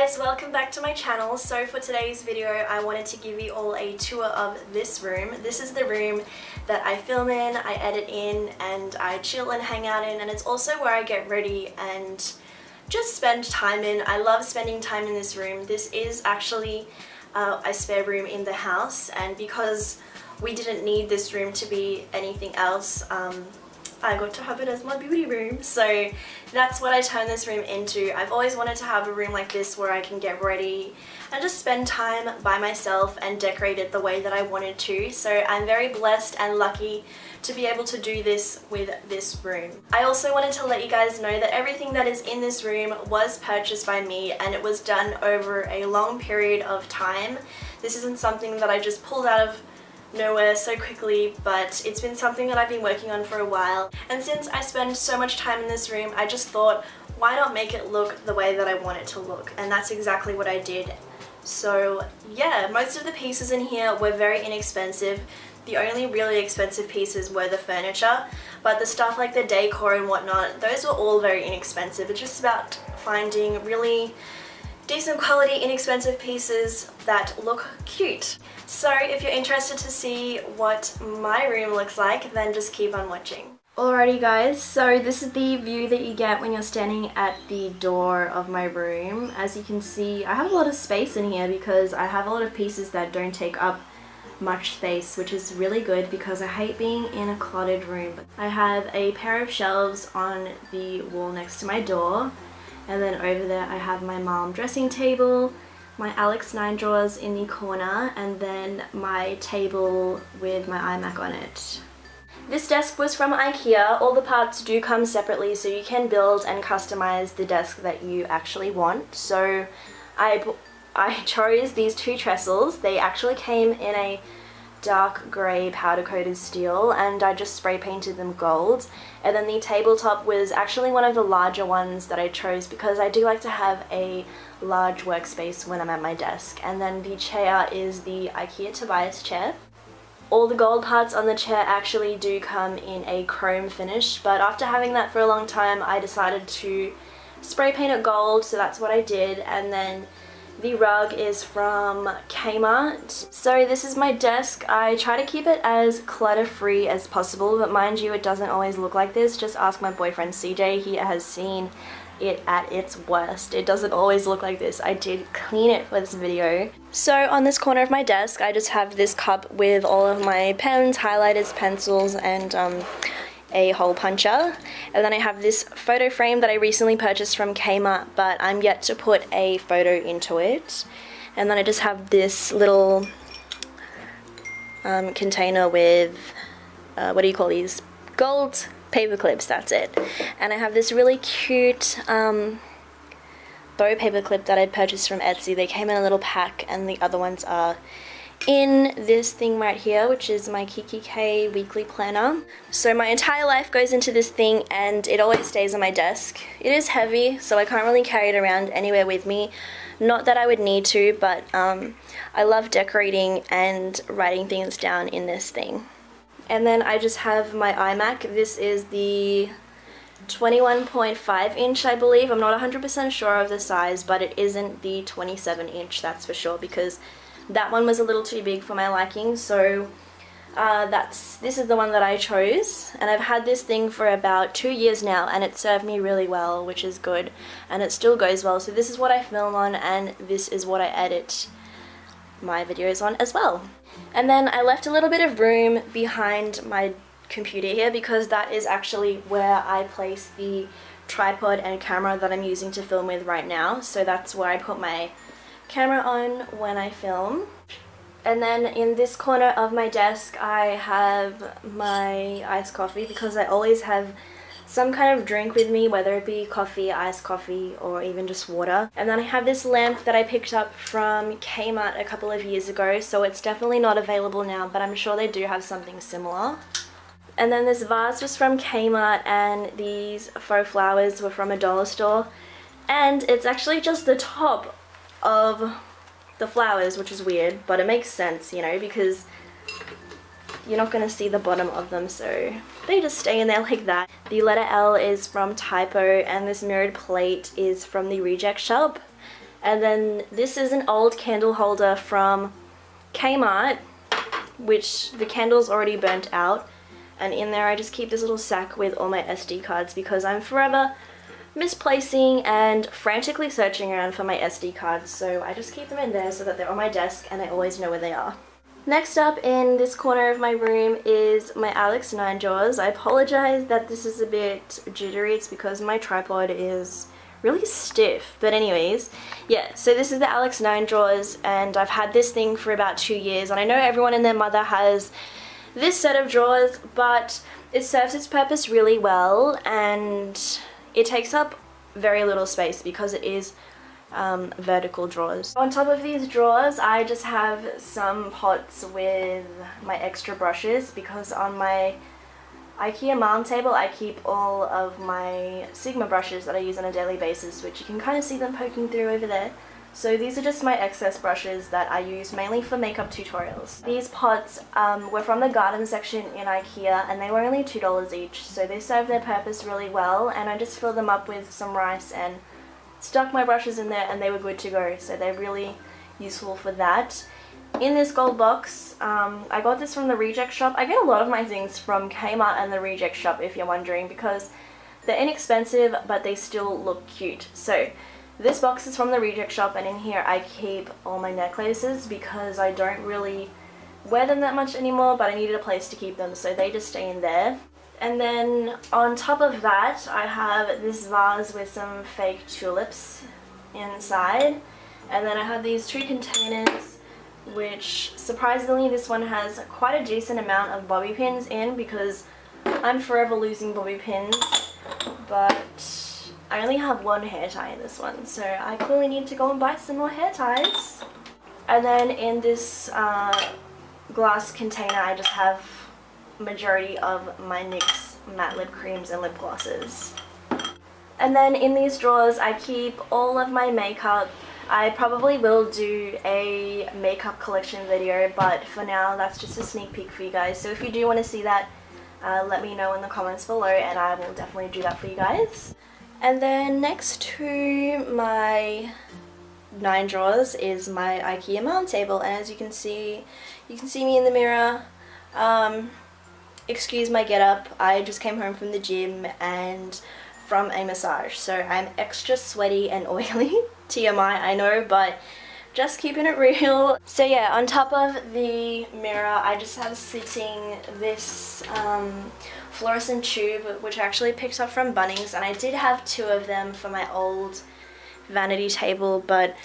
guys, welcome back to my channel. So for today's video I wanted to give you all a tour of this room. This is the room that I film in, I edit in, and I chill and hang out in, and it's also where I get ready and just spend time in. I love spending time in this room. This is actually a spare room in the house, and because we didn't need this room to be anything else, I got to have it as my beauty room. So that's what I turned this room into. I've always wanted to have a room like this where I can get ready and just spend time by myself and decorate it the way that I wanted to. So I'm very blessed and lucky to be able to do this with this room. I also wanted to let you guys know that everything that is in this room was purchased by me, and it was done over a long period of time. This isn't something that I just pulled out of nowhere so quickly, but it's been something that I've been working on for a while. And since I spend so much time in this room, I just thought, why not make it look the way that I want it to look? And that's exactly what I did. So yeah, most of the pieces in here were very inexpensive. The only really expensive pieces were the furniture, but the stuff like the decor and whatnot, those were all very inexpensive. It's just about finding really decent quality, inexpensive pieces that look cute. So if you're interested to see what my room looks like, then just keep on watching. Alrighty guys, so this is the view that you get when you're standing at the door of my room. As you can see, I have a lot of space in here because I have a lot of pieces that don't take up much space, which is really good because I hate being in a cluttered room. I have a pair of shelves on the wall next to my door, and then over there I have my mom dressing table, my Alex 9 drawers in the corner, and then my table with my iMac on it. This desk was from IKEA. All the parts do come separately, so you can build and customize the desk that you actually want. So I chose these two trestles. They actually came in a dark grey powder coated steel, and I just spray painted them gold. And then the tabletop was actually one of the larger ones that I chose because I do like to have a large workspace when I'm at my desk. And then the chair is the IKEA Tobias chair. All the gold parts on the chair actually do come in a chrome finish, but after having that for a long time I decided to spray paint it gold, so that's what I did. And then the rug is from Kmart. So this is my desk. I try to keep it as clutter-free as possible, but mind you, it doesn't always look like this. Just ask my boyfriend CJ, he has seen it at its worst. It doesn't always look like this. I did clean it for this video. So on this corner of my desk, I just have this cup with all of my pens, highlighters, pencils, and a hole puncher. And then I have this photo frame that I recently purchased from Kmart, but I'm yet to put a photo into it. And then I just have this little container with, what do you call these? Gold paper clips, that's it. And I have this really cute bow paper clip that I purchased from Etsy. They came in a little pack, and the other ones are in this thing right here, which is my Kiki K weekly planner. So my entire life goes into this thing, and it always stays on my desk. It is heavy, so I can't really carry it around anywhere with me. Not that I would need to, but I love decorating and writing things down in this thing. And then I just have my iMac. This is the 21.5 inch, I believe. I'm not 100% sure of the size, but it isn't the 27 inch, that's for sure, because that one was a little too big for my liking. So this is the one that I chose, and I've had this thing for about 2 years now, and it served me really well, which is good, and it still goes well. So this is what I film on, and this is what I edit my videos on as well. And then I left a little bit of room behind my computer here because that is actually where I place the tripod and camera that I'm using to film with right now. So that's where I put my camera on when I film. And then in this corner of my desk I have my iced coffee because I always have some kind of drink with me, whether it be coffee, iced coffee, or even just water. And then I have this lamp that I picked up from Kmart a couple of years ago, so it's definitely not available now, but I'm sure they do have something similar. And then this vase was from Kmart, and these faux flowers were from a dollar store. And it's actually just the top of the flowers, which is weird, but it makes sense, you know, because you're not going to see the bottom of them, so they just stay in there like that. The letter L is from Typo, and this mirrored plate is from the Reject Shop. And then this is an old candle holder from Kmart, which the candle's already burnt out. And in there I just keep this little sack with all my SD cards because I'm forever misplacing and frantically searching around for my SD cards. So I just keep them in there so that they're on my desk and I always know where they are. Next up in this corner of my room is my Alex 9 drawers. I apologize that this is a bit jittery. It's because my tripod is really stiff. But anyways, yeah, so this is the Alex 9 drawers and I've had this thing for about 2 years. And I know everyone and their mother has this set of drawers, but it serves its purpose really well and it takes up very little space because it is vertical drawers. On top of these drawers I just have some pots with my extra brushes because on my IKEA mom table I keep all of my Sigma brushes that I use on a daily basis, which you can kind of see them poking through over there. So these are just my excess brushes that I use mainly for makeup tutorials. These pots were from the garden section in IKEA and they were only $2 each, so they serve their purpose really well, and I just filled them up with some rice and stuck my brushes in there and they were good to go, so they're really useful for that. In this gold box, I got this from the Reject Shop. I get a lot of my things from Kmart and the Reject Shop, if you're wondering, because they're inexpensive but they still look cute. So this box is from the Reject Shop and in here I keep all my necklaces because I don't really wear them that much anymore, but I needed a place to keep them, so they just stay in there. And then on top of that I have this vase with some fake tulips inside, and then I have these 2 containers, which surprisingly this one has quite a decent amount of bobby pins in because I'm forever losing bobby pins, but I only have 1 hair tie in this one, so I clearly need to go and buy some more hair ties. And then in this glass container I just have majority of my NYX matte lip creams and lip glosses. And then in these drawers I keep all of my makeup. I probably will do a makeup collection video, but for now that's just a sneak peek for you guys. So if you do want to see that, let me know in the comments below and I will definitely do that for you guys. And then next to my 9 drawers is my IKEA mount table, and as you can see me in the mirror. Excuse my getup, I just came home from the gym and from a massage, so I'm extra sweaty and oily. TMI, I know, but just keeping it real. So yeah, on top of the mirror I just have sitting this fluorescent tube, which I actually picked up from Bunnings, and I did have 2 of them for my old vanity table, but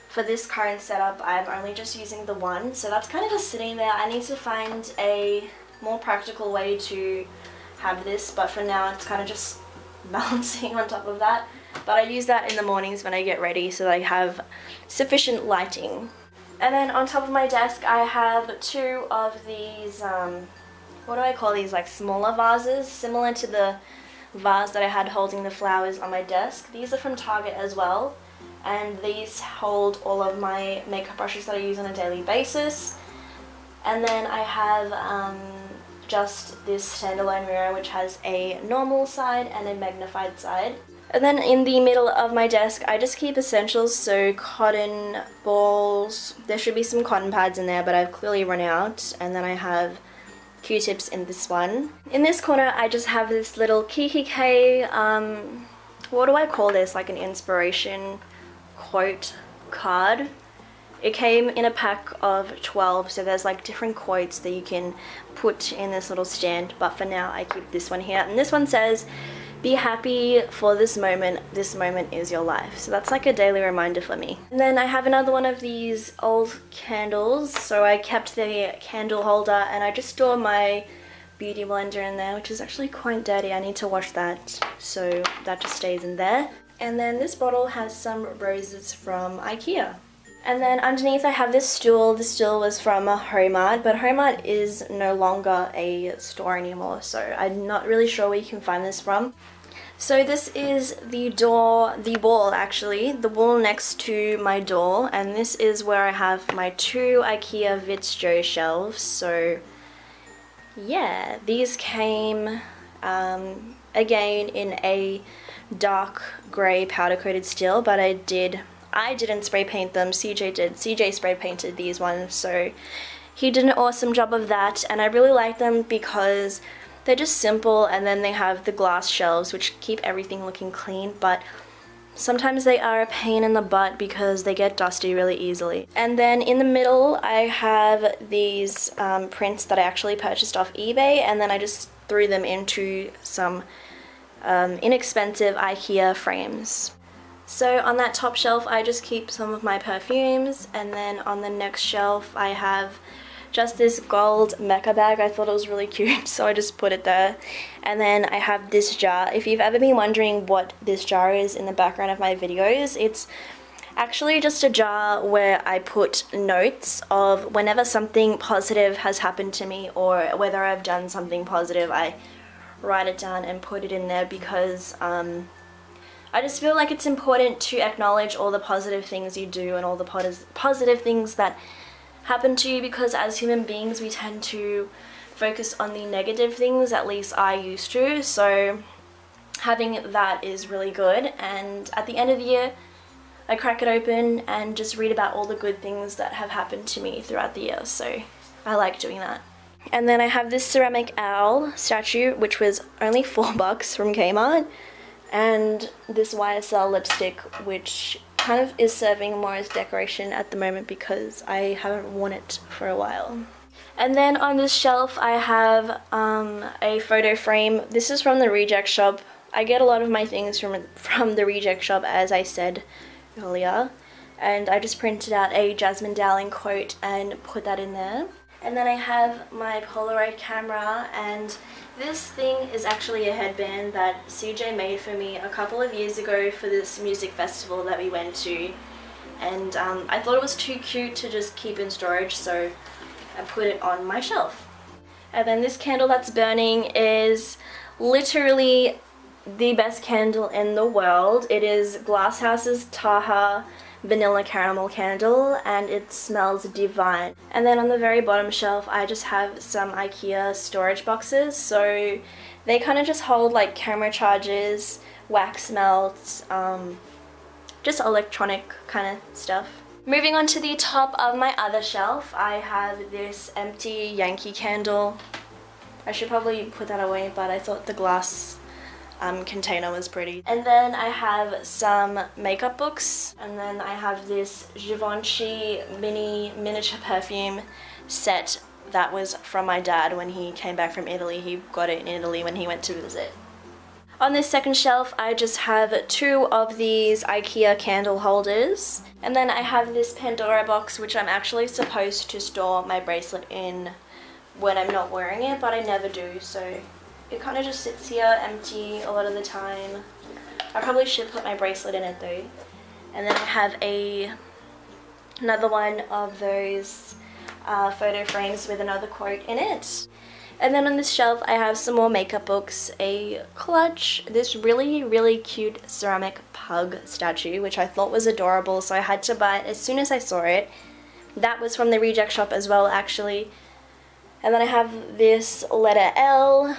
for this current setup I'm only just using the 1, so that's kind of just sitting there. I need to find a more practical way to have this, but for now it's kind of just balancing on top of that. But I use that in the mornings when I get ready so that I have sufficient lighting. And then on top of my desk I have 2 of these, what do I call these, like smaller vases, similar to the vase that I had holding the flowers on my desk. These are from Target as well, and these hold all of my makeup brushes that I use on a daily basis. And then I have just this standalone mirror which has a normal side and a magnified side. And then in the middle of my desk I just keep essentials, so cotton balls. There should be some cotton pads in there but I've clearly run out, and then I have Q-tips in this one. In this corner I just have this little Kiki K, what do I call this, like an inspiration quote card. It came in a pack of 12, so there's like different quotes that you can put in this little stand, but for now I keep this one here, and this one says, "Be happy for this moment is your life." So that's like a daily reminder for me. And then I have another one of these old candles, so I kept the candle holder and I just store my beauty blender in there, which is actually quite dirty. I need to wash that, so that just stays in there. And then this bottle has some roses from IKEA. And then underneath I have this stool. This stool was from Homart, but Homart is no longer a store anymore, so I'm not really sure where you can find this from. So this is the wall next to my door, and this is where I have my 2 IKEA Vitjo shelves. So yeah, these came again in a dark grey powder coated steel, but I did I didn't spray paint them, CJ did. CJ spray painted these ones, so he did an awesome job of that, and I really like them because they're just simple, and then they have the glass shelves which keep everything looking clean, but sometimes they are a pain in the butt because they get dusty really easily. And then in the middle I have these prints that I actually purchased off eBay, and then I just threw them into some inexpensive IKEA frames. So on that top shelf I just keep some of my perfumes, and then on the next shelf I have just this gold Mecca bag. I thought it was really cute, so I just put it there. And then I have this jar. If you've ever been wondering what this jar is in the background of my videos, it's actually just a jar where I put notes of whenever something positive has happened to me or whether I've done something positive. I write it down and put it in there because I just feel like it's important to acknowledge all the positive things you do and all the positive things that happen to you, because as human beings we tend to focus on the negative things, at least I used to, so having that is really good. And at the end of the year I crack it open and just read about all the good things that have happened to me throughout the year, so I like doing that. And then I have this ceramic owl statue which was only $4 from Kmart, and this YSL lipstick which kind of is serving more as decoration at the moment because I haven't worn it for a while. And then on this shelf I have a photo frame. This is from the Reject Shop. I get a lot of my things from the Reject Shop, as I said earlier, and I just printed out a Jasmine Dowling quote and put that in there. And then I have my Polaroid camera, and this thing is actually a headband that CJ made for me a couple of years ago for this music festival that we went to, and I thought it was too cute to just keep in storage, so I put it on my shelf. And then this candle that's burning is literally the best candle in the world. It is Glasshouse's Taha vanilla caramel candle, and it smells divine. And then on the very bottom shelf I just have some IKEA storage boxes, so they kind of just hold like camera chargers, wax melts, just electronic kind of stuff. Moving on to the top of my other shelf, I have this empty Yankee candle. I should probably put that away, but I thought the glass container was pretty. And then I have some makeup books, and then I have this Givenchy miniature perfume set that was from my dad when he came back from Italy. He got it in Italy when he went to visit. On this second shelf I just have two of these IKEA candle holders, and then I have this Pandora box which I'm actually supposed to store my bracelet in when I'm not wearing it, but I never do, so it kind of just sits here empty a lot of the time. I probably should put my bracelet in it though. And then I have another one of those photo frames with another quote in it. And then on this shelf I have some more makeup books, a clutch, this really cute ceramic pug statue which I thought was adorable, so I had to buy it as soon as I saw it. That was from the Reject Shop as well actually. And then I have this letter L,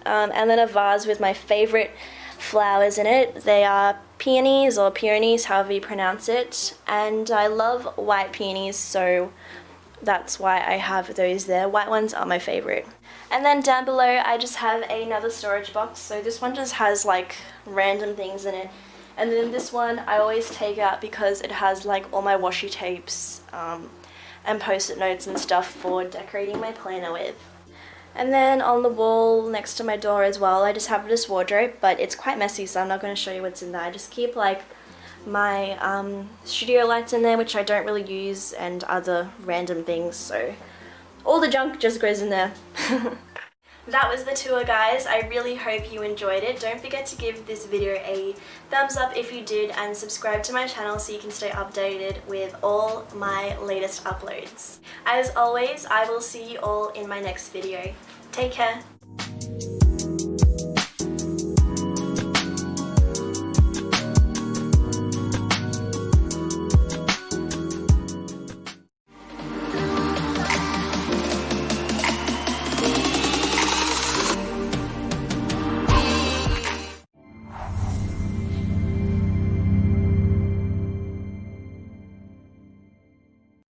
and then a vase with my favorite flowers in it. They are peonies or peonies, however you pronounce it, and I love white peonies, so that's why I have those there. White ones are my favorite. And then down below I just have another storage box, so this one just has like random things in it, and then this one I always take out because it has like all my washi tapes and post-it notes and stuff for decorating my planner with. And then on the wall next to my door as well I just have this wardrobe, but it's quite messy so I'm not going to show you what's in there. I just keep like my studio lights in there which I don't really use and other random things, so all the junk just goes in there. That was the tour guys. I really hope you enjoyed it. Don't forget to give this video a thumbs up if you did, and subscribe to my channel so you can stay updated with all my latest uploads. As always, I will see you all in my next video. Take care.